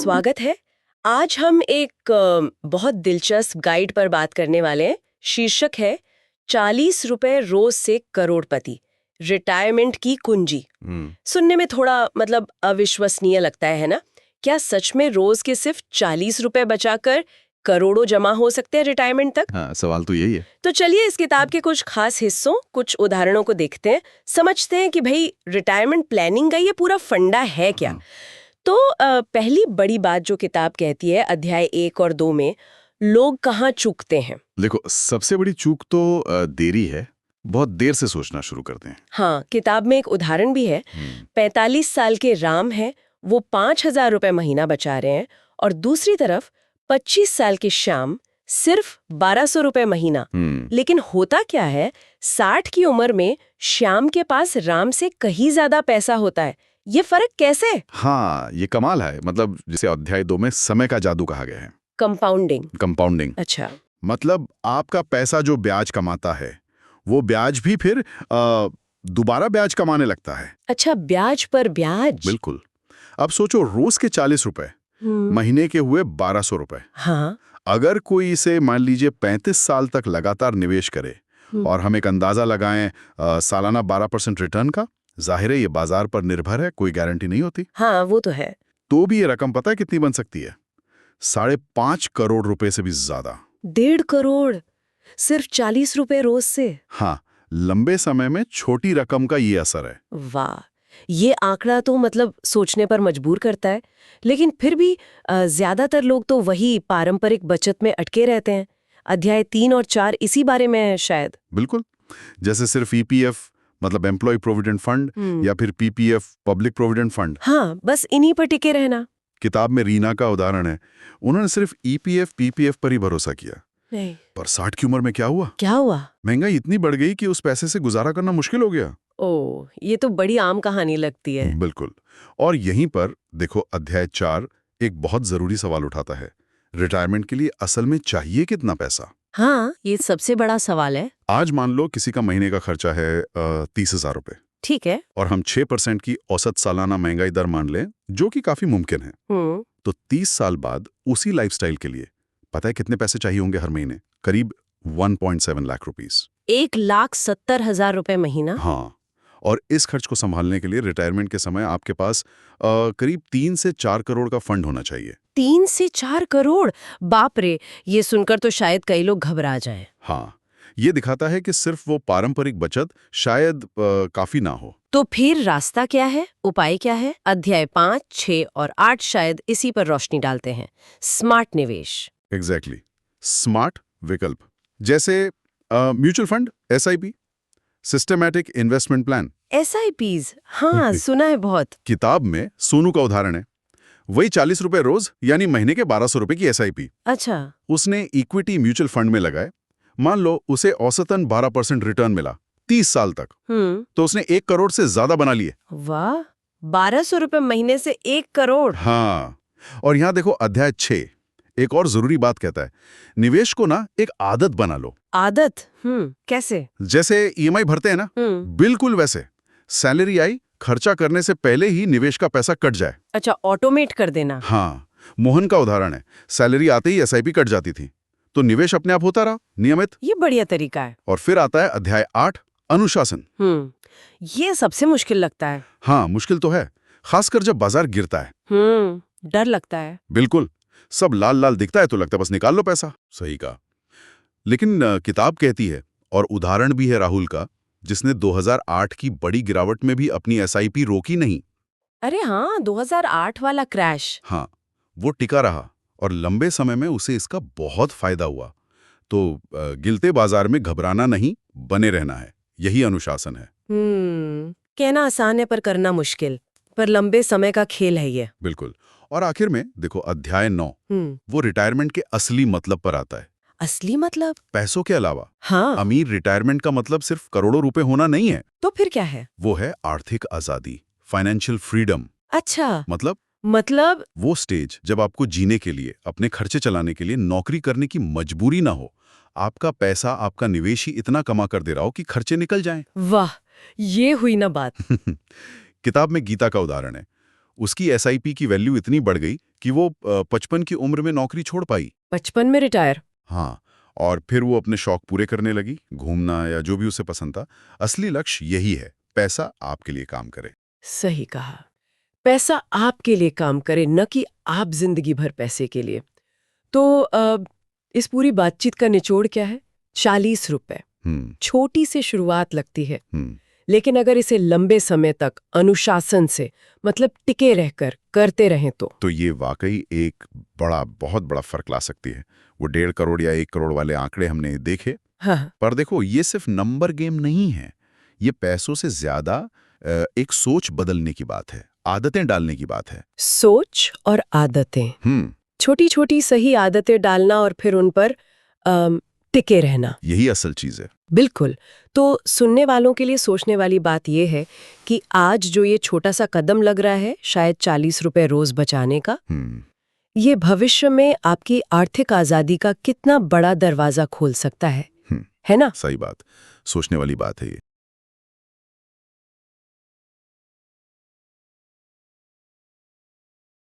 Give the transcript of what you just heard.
स्वागत है। आज हम एक बहुत दिलचस्प गाइड पर बात करने वाले हैं। शीर्षक है 40 रुपए रोज से करोड़पति, रिटायरमेंट की कुंजी। सुनने में थोड़ा अविश्वसनीय लगता है ना? क्या सच में रोज के सिर्फ 40 रुपए बचाकर करोड़ों जमा हो सकते हैं रिटायरमेंट तक? हाँ, सवाल तो यही है। तो चलिए इस किताब के कुछ खास हिस्सों, कुछ उदाहरणों को देखते हैं, समझते हैं कि भाई रिटायरमेंट प्लानिंग का ये पूरा फंडा है क्या। तो पहली बड़ी बात जो किताब कहती है अध्याय 1 और 2 में, लोग कहाँ चूकते हैं। देखो, सबसे बड़ी चूक तो देरी है। बहुत देर से सोचना शुरू करते हैं। हाँ, किताब में एक उदाहरण भी है। 45 साल के राम है, वो 5,000 रुपए महीना बचा रहे हैं, और दूसरी तरफ 25 साल के श्याम सिर्फ 1,200 रुपए महीना। लेकिन होता क्या है, 60 की उम्र में श्याम के पास राम से कहीं ज्यादा पैसा होता है। ये फर्क कैसे? हाँ, ये कमाल है। मतलब जिसे अध्याय 2 में समय का जादू कहा गया है। कंपाउंडिंग। अच्छा। मतलब आपका पैसा जो ब्याज कमाता है, वो ब्याज भी फिर दोबारा ब्याज कमाने लगता है। अच्छा, ब्याज पर ब्याज। बिल्कुल। अब सोचो, रोज के 40 रुपए, महीने के हुए 1,200 रुपए। हाँ। अगर कोई इसे मान लीजिए 35 साल तक लगातार निवेश करे, और हम एक अंदाजा लगाएं सालाना 12% रिटर्न का, जाहिर है ये बाजार पर निर्भर है, कोई गारंटी नहीं होती। हाँ, वो तो है। तो भी ये रकम पता है कितनी बन सकती है? 5.5 करोड़ रुपए से भी ज्यादा। 1.5 करोड़ सिर्फ 40 रुपए रोज से। हाँ, लंबे समय में छोटी रकम का ये असर है। वाह, ये आंकड़ा तो सोचने पर मजबूर करता है। लेकिन फिर भी ज्यादातर लोग तो वही पारंपरिक बचत में अटके रहते हैं। अध्याय 3 और 4 इसी बारे में है शायद। बिल्कुल। जैसे सिर्फ ईपीएफ, मतलब एम्प्लॉय प्रोविडेंट फंड, या फिर पीपीएफ, पब्लिक प्रोविडेंट फंड। हाँ, बस इन्हीं पर टिके रहना। किताब में रीना का उदाहरण है। उन्होंने सिर्फ ईपीएफ, पीपीएफ पर ही भरोसा किया। नहीं। पर 60 की उम्र में क्या हुआ? महंगाई इतनी बढ़ गई कि उस पैसे से गुजारा करना मुश्किल हो गया। ओह, ये तो बड़ी आम कहानी लगती है। बिल्कुल। और यहीं पर देखो, अध्याय 4 एक बहुत जरूरी सवाल उठाता है। रिटायरमेंट के लिए असल में चाहिए कितना पैसा? हाँ, ये सबसे बड़ा सवाल है। आज मान लो किसी का महीने का खर्चा है 30,000 रुपए। ठीक है। और हम 6% की औसत सालाना महंगाई दर मान लें, जो कि काफी मुमकिन है। तो 30 साल बाद उसी लाइफस्टाइल के लिए पता है कितने पैसे चाहिए होंगे हर महीने? करीब 1.7 लाख रुपीस। 1,70,000 रुपए महीना। हाँ। और इस खर्च को संभालने के लिए रिटायरमेंट के समय आपके पास करीब 3 से 4 करोड़ का फंड होना चाहिए। 3 से 4 करोड़? बाप रे, ये सुनकर तो शायद कई लोग घबरा जाएं। हाँ, ये दिखाता है कि सिर्फ वो पारंपरिक बचत शायद काफी ना हो। तो फिर रास्ता क्या है, उपाय क्या है? अध्याय 5, 6 और 8 शायद इसी पर रोशनी डालते हैं। स्मार्ट निवेश। एग्जैक्टली। स्मार्ट विकल्प जैसे mutual fund, SIP, systematic investment plan. SIPs, हाँ सुना है बहुत। किताब में सोनू का उदाहरण है। वही 40 रुपए रोज, यानी महीने के 1,200 रुपए की एसआईपी। अच्छा। उसने इक्विटी म्यूचुअल फंड में लगाए। मान लो उसे औसतन 12% रिटर्न मिला 30 साल तक। तो उसने 1 करोड़ से ज्यादा बना लिए। वाह, 1,200 रुपए महीने से 1 करोड़। हाँ। और यहाँ देखो, अध्याय 6 एक और जरूरी बात कहता है। निवेश को ना एक आदत बना लो। आदत? कैसे? जैसे ईएमआई भरते हैं ना, बिल्कुल वैसे। सैलरी आई, खर्चा करने से पहले ही निवेश का पैसा कट जाए। अच्छा, ऑटोमेट कर देना। हाँ, मोहन का उदाहरण है। सैलरी आते ही एसआईपी कट जाती थी, तो निवेश अपने आप होता रहा, नियमित। ये बढ़िया तरीका है। और फिर आता है अध्याय 8, अनुशासन। ये सबसे मुश्किल लगता है। हाँ, मुश्किल तो है, खासकर जब बाजार गिरता है। डर लगता है। बिल्कुल। सब लाल लाल दिखता है तो लगता है बस निकाल लो पैसा। सही कहा। लेकिन किताब कहती है, और उदाहरण भी है राहुल का, जिसने 2008 की बड़ी गिरावट में भी अपनी एसआईपी रोकी नहीं। अरे हाँ, 2008 वाला क्रैश। हाँ, वो टिका रहा और लंबे समय में उसे इसका बहुत फायदा हुआ। तो गिरते बाजार में घबराना नहीं, बने रहना है। यही अनुशासन है। कहना आसान है पर करना मुश्किल। पर लंबे समय का खेल है ये। बिल्कुल। और आखिर में देखो, अध्याय 9 वो रिटायरमेंट के असली मतलब पर आता है। असली मतलब? पैसों के अलावा। हाँ। अमीर रिटायरमेंट का मतलब सिर्फ करोड़ों रुपए होना नहीं है। तो फिर क्या है? वो है आर्थिक आजादी, फाइनेंशियल फ्रीडम। अच्छा। मतलब वो स्टेज जब आपको जीने के लिए, अपने खर्चे चलाने के लिए नौकरी करने की मजबूरी ना हो। आपका पैसा, आपका निवेश ही इतना कमा कर दे रहा हो कि खर्चे निकल जाएं। वाह, ये हुई ना बात। किताब में गीता का उदाहरण है। उसकी एसआईपी की वैल्यू इतनी बढ़ गई कि वो 55 की उम्र में नौकरी छोड़ पाई। 55 में रिटायर? हाँ, और फिर वो अपने शौक पूरे करने लगी, घूमना या जो भी उसे पसंद था। असली लक्ष्य यही है, पैसा आपके लिए काम करे। सही कहा। पैसा आपके लिए काम करे, न कि आप जिंदगी भर पैसे के लिए। तो इस पूरी बातचीत का निचोड़ क्या है? 40 रुपए। छोटी सी शुरुआत लगती है, लेकिन अगर इसे लंबे समय तक अनुशासन से, मतलब टिके रहकर करते रहें तो ये वाकई एक बहुत बड़ा फर्क ला सकती है। वो 1.5 करोड़ या 1 करोड़ वाले आंकड़े हमने देखे, हाँ। पर देखो ये सिर्फ नंबर गेम नहीं है। ये पैसों से ज्यादा एक सोच बदलने की बात है, आदतें डालने की बात है। सोच और आदतें। छोटी छोटी सही आदतें डालना और फिर उन पर टिके रहना, यही असल चीज है। बिल्कुल। तो सुनने वालों के लिए सोचने वाली बात यह है कि आज जो ये छोटा सा कदम लग रहा है, शायद 40 रुपए रोज बचाने का, ये भविष्य में आपकी आर्थिक आजादी का कितना बड़ा दरवाजा खोल सकता है ना? सही बात, सोचने वाली बात है ये।